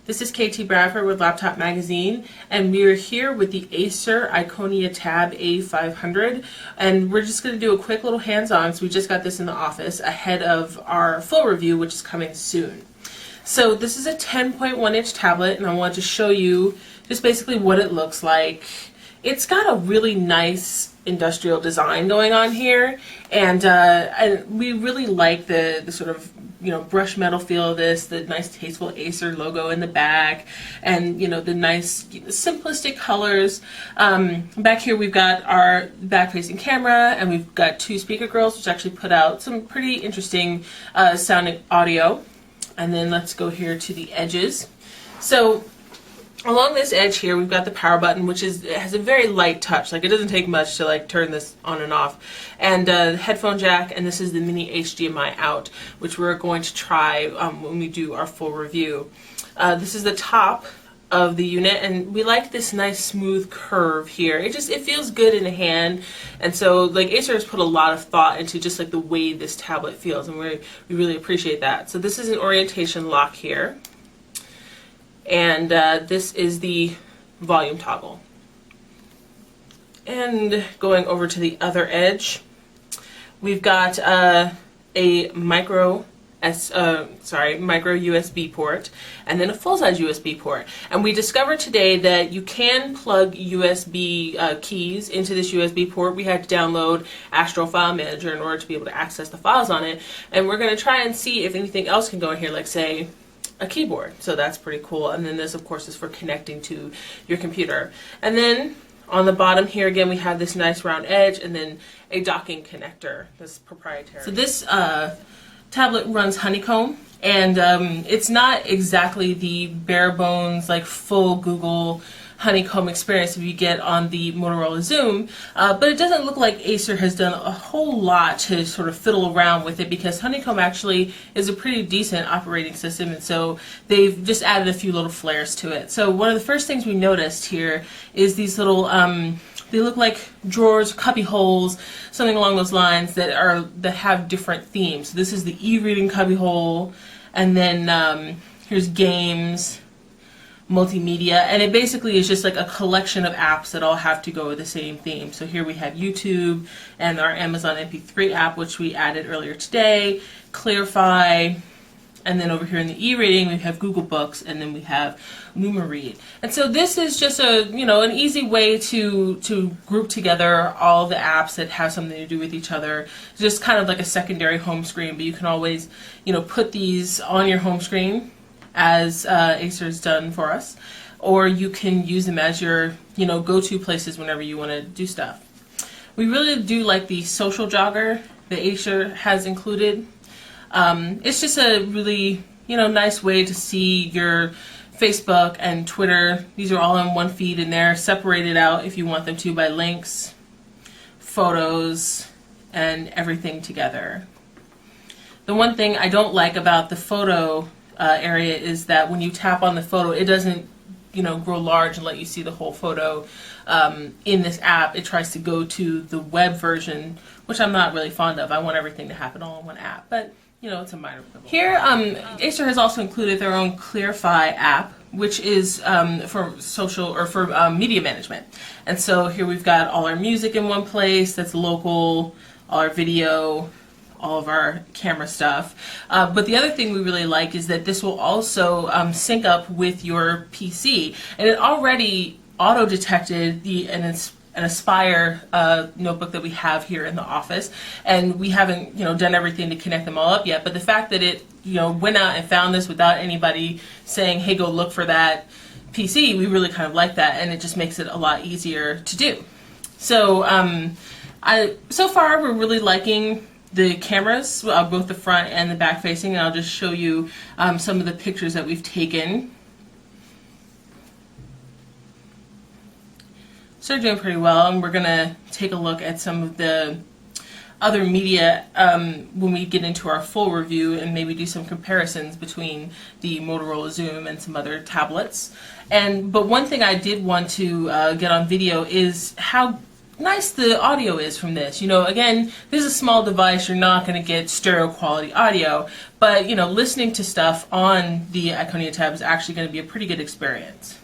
This is KT Bradford with Laptop Magazine, and we are here with the Acer Iconia Tab A500, and we're just going to do a quick little hands-on, so we just got this in the office ahead of our full review, which is coming soon. So this is a 10.1-inch tablet, and I want to show you just basically what it looks like. It's got a really nice industrial design going on here, and we really like the sort of brushed metal feel of this, the nice tasteful Acer logo in the back, and the nice simplistic colors. Back here we've got our back-facing camera, and we've got two speaker grills, which actually put out some pretty interesting sounding audio. And then let's go here to the edges. So along this edge here, we've got the power button, which has a very light touch. Like, it doesn't take much to turn this on and off. And the headphone jack, and this is the mini HDMI out, which we're going to try when we do our full review. This is the top of the unit, and we like this nice smooth curve here. It feels good in the hand, and so Acer has put a lot of thought into just the way this tablet feels, and we really appreciate that. So this is an orientation lock here. And this is the volume toggle. And going over to the other edge, we've got a micro USB port, and then a full-size USB port. And we discovered today that you can plug USB keys into this USB port. We had to download Astro File Manager in order to be able to access the files on it. And we're going to try and see if anything else can go in here, like say a keyboard. So that's pretty cool. And then this, of course, is for connecting to your computer. And then on the bottom here again, we have this nice round edge, and then a docking connector that's proprietary. So this tablet runs Honeycomb, and it's not exactly the bare bones full Google Honeycomb experience that you get on the Motorola Xoom, but it doesn't look like Acer has done a whole lot to sort of fiddle around with it, because Honeycomb actually is a pretty decent operating system, and so they've just added a few little flares to it. So one of the first things we noticed here is these little they look like drawers, cubby holes, something along those lines that have different themes. So this is the e-reading cubby hole, and then here's games, multimedia, and it basically is just a collection of apps that all have to go with the same theme. So here we have YouTube and our Amazon MP3 app, which we added earlier today, Clarify, and then over here in the e-reading we have Google Books, and then we have Murah. And so this is just an easy way to group together all the apps that have something to do with each other. It's just kind of like a secondary home screen, but you can always put these on your home screen, as Acer's done for us, or you can use them as your go-to places whenever you want to do stuff. We really do like the social jogger that Acer has included. It's just a really nice way to see your Facebook and Twitter. These are all in one feed, and they're separated out if you want them to by links, photos, and everything together. The one thing I don't like about the photo area is that when you tap on the photo, it doesn't grow large and let you see the whole photo. In this app, it tries to go to the web version, which I'm not really fond of. I want everything to happen all in one app, but it's a minor quibble. Here, Acer has also included their own Clarify app, which is for social or for media management. And so here we've got all our music in one place that's local, all our video, all of our camera stuff. But the other thing we really like is that this will also sync up with your PC. And it already auto-detected an Aspire notebook that we have here in the office, and we haven't done everything to connect them all up yet. But the fact that it went out and found this without anybody saying, hey, go look for that PC, we really kind of like that, and it just makes it a lot easier to do. So so far we're really liking the cameras, both the front and the back facing, and I'll just show you some of the pictures that we've taken. So they're doing pretty well, and we're going to take a look at some of the other media when we get into our full review, and maybe do some comparisons between the Motorola Xoom and some other tablets. But one thing I did want to get on video is how nice the audio is from this. You know, again, this is a small device, you're not going to get stereo quality audio, but you know, listening to stuff on the Iconia tab is actually going to be a pretty good experience.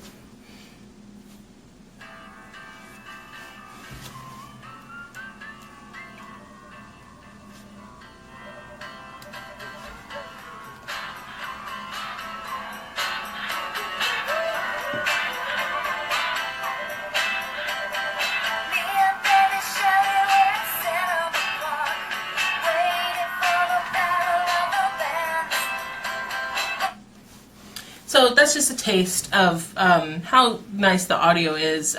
So that's just a taste of how nice the audio is.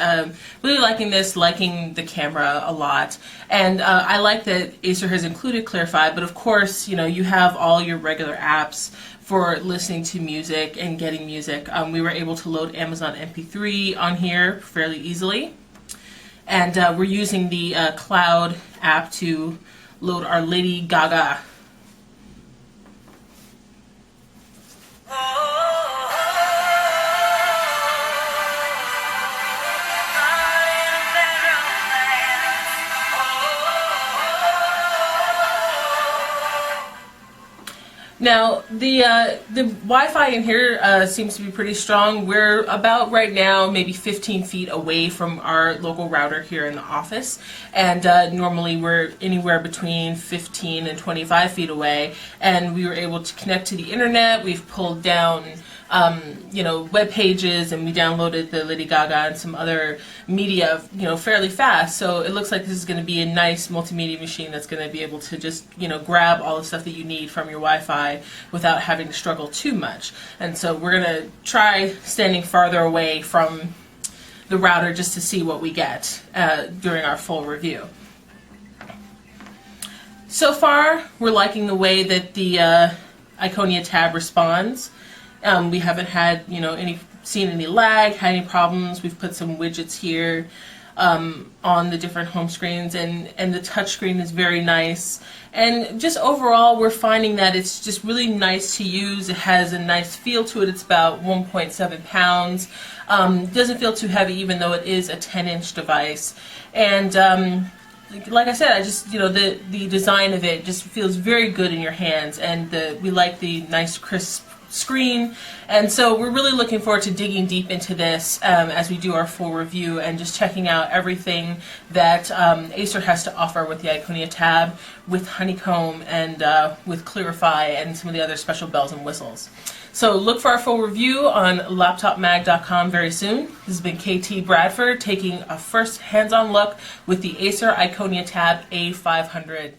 Really liking this, liking the camera a lot. And I like that Acer has included Clarify, but of course, you know, you have all your regular apps for listening to music and getting music. We were able to load Amazon MP3 on here fairly easily. And we're using the Cloud app to load our Lady Gaga. Now, the Wi-Fi in here seems to be pretty strong. We're about right now maybe 15 feet away from our local router here in the office, and normally we're anywhere between 15 and 25 feet away, and we were able to connect to the internet. We've pulled down you know, web pages, and we downloaded the Lady Gaga and some other media, you know, fairly fast. So it looks like this is going to be a nice multimedia machine that's going to be able to just, you know, grab all the stuff that you need from your Wi-Fi without having to struggle too much. And so we're going to try standing farther away from the router just to see what we get during our full review. So far, we're liking the way that the Iconia tab responds. We haven't had, you know, seen any lag, had any problems. We've put some widgets here on the different home screens, and the touch screen is very nice. And just overall, we're finding that it's just really nice to use. It has a nice feel to it. It's about 1.7 pounds. Doesn't feel too heavy, even though it is a 10-inch device. And like I said, I just, you know, the design of it just feels very good in your hands, and we like the nice crisp screen. And so we're really looking forward to digging deep into this as we do our full review and just checking out everything that Acer has to offer with the Iconia tab, with Honeycomb, and with Clarify, and some of the other special bells and whistles. So look for our full review on laptopmag.com very soon. This has been KT Bradford taking a first hands-on look with the Acer Iconia Tab A500.